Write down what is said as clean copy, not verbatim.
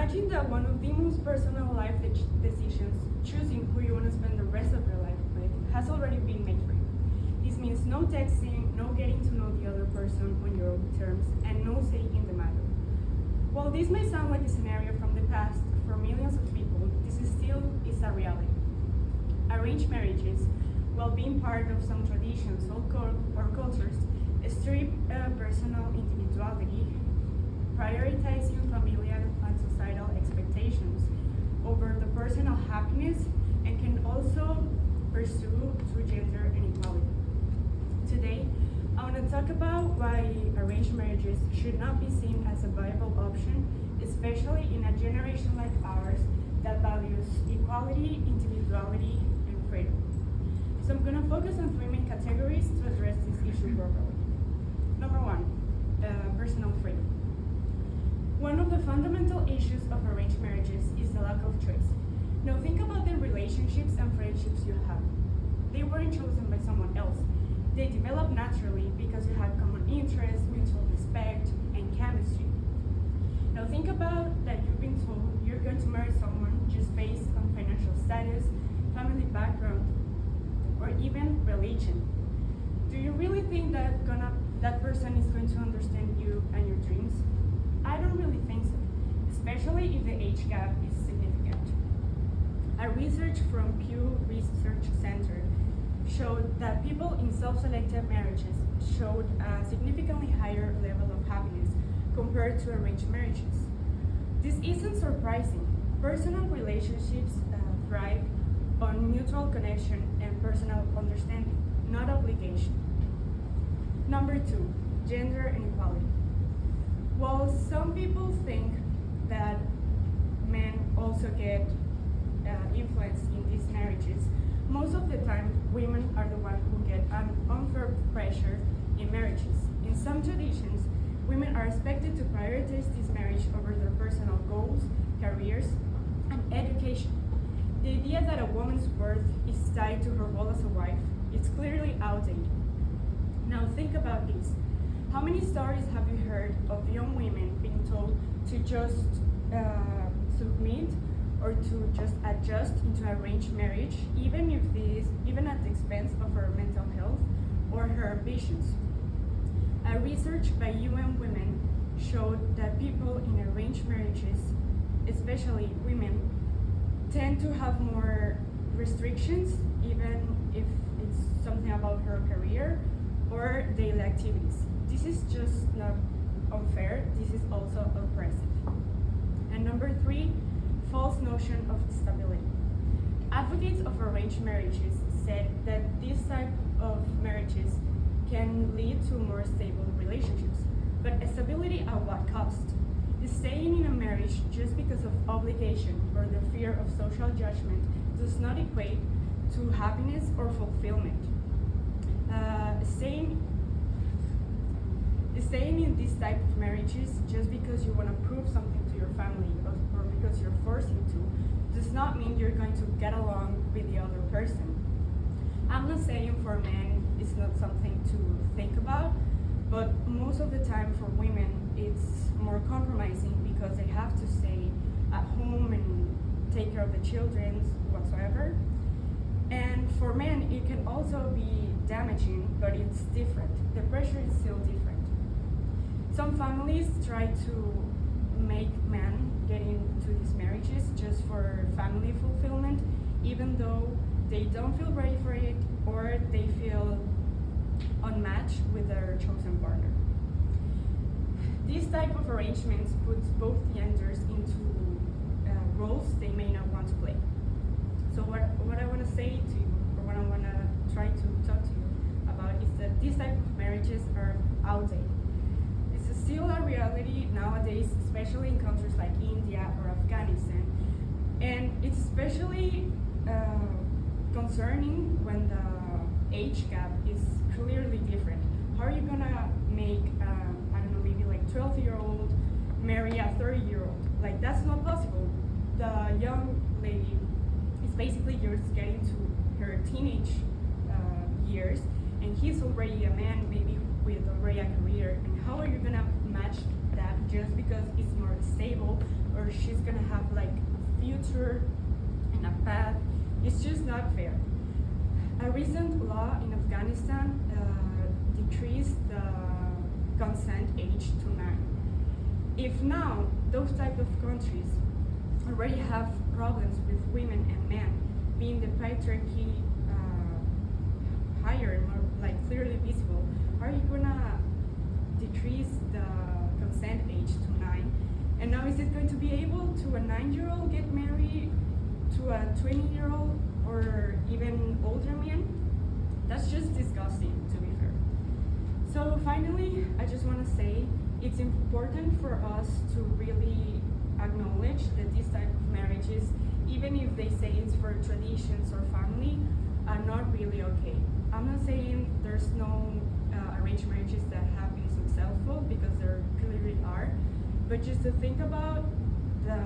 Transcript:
Imagine that one of the most personal life decisions, choosing who you want to spend the rest of your life with, has already been made for you. This means no texting, no getting to know the other person on your own terms, and no say in the matter. While this may sound like a scenario from the past, for millions of people, this still is a reality. Arranged marriages, while being part of some traditions or cultures, strip personal individuality, prioritizing familial and societal expectations over the personal happiness, and can also pursue through gender inequality. Today, I want to talk about why arranged marriages should not be seen as a viable option, especially in a generation like ours that values equality, individuality, and freedom. So I'm going to focus on three main categories to address this issue properly. Number one, personal freedom. One of the fundamental issues of arranged marriages is the lack of choice. Now think about the relationships and friendships you have. They weren't chosen by someone else. They develop naturally because you have common interests, mutual respect, and chemistry. Now think about that you've been told you're going to marry someone just based on financial status, family background, or even religion. Do you really think that person is going to understand you and your dreams? I don't really think so, especially if the age gap is significant. A research from Pew Research Center showed that people in self-selected marriages showed a significantly higher level of happiness compared to arranged marriages. This isn't surprising. Personal relationships thrive on mutual connection and personal understanding, not obligation. Number two, gender inequality. While some people think that men also get influence in these marriages, most of the time women are the ones who get an unfair pressure in marriages. In some traditions, women are expected to prioritize this marriage over their personal goals, careers, and education. The idea that a woman's worth is tied to her role as a wife is clearly outdated. Now think about this. How many stories have you heard of young women being told to just submit or to just adjust into arranged marriage, even at the expense of her mental health or her ambitions? A research by UN Women showed that people in arranged marriages, especially women, tend to have more restrictions, even if it's something about her career or daily activities. This is just not unfair, this is also oppressive. And number three, false notion of stability. Advocates of arranged marriages said that this type of marriages can lead to more stable relationships, but stability at what cost? Staying in a marriage just because of obligation or the fear of social judgment does not equate to happiness or fulfillment. Staying in this type of marriages just because you want to prove something to your family or because you're forced into does not mean you're going to get along with the other person. I'm not saying for men it's not something to think about, but most of the time for women it's more compromising because they have to stay at home and take care of the children whatsoever. And for men it can also be damaging, but it's different. The pressure is still different. Some families try to make men get into these marriages just for family fulfillment, even though they don't feel ready for it or they feel unmatched with their chosen partner. This type of arrangements puts both genders into roles they may not want to play. So what I want to say to you, or what I want to try to talk to you about, is that these type of marriages are outdated. This is still a reality nowadays, especially in countries like India or Afghanistan, and it's especially concerning when the age gap is clearly different. How are you gonna make, I don't know, maybe like 12-year-old marry a 30-year-old? Like, that's not possible. The young lady is basically just getting to her teenage years, and he's already a man, maybe with already a career. And how are you gonna match that that just because it's more stable or she's gonna have like a future and a path. It's just not fair. A recent law in Afghanistan decreased the consent age to 9. If now those type of countries already have problems with women and men, being the patriarchy higher and more like clearly visible, are you gonna decrease the consent age to 9? And now is it going to be able to a 9-year-old get married to a 20-year-old or even older man? That's just disgusting, to be fair. So finally, I just want to say it's important for us to really acknowledge that these type of marriages, even if they say it's for traditions or family, are not really okay. I'm not saying there's no arranged marriages that have been successful, because there clearly are, but just to think about the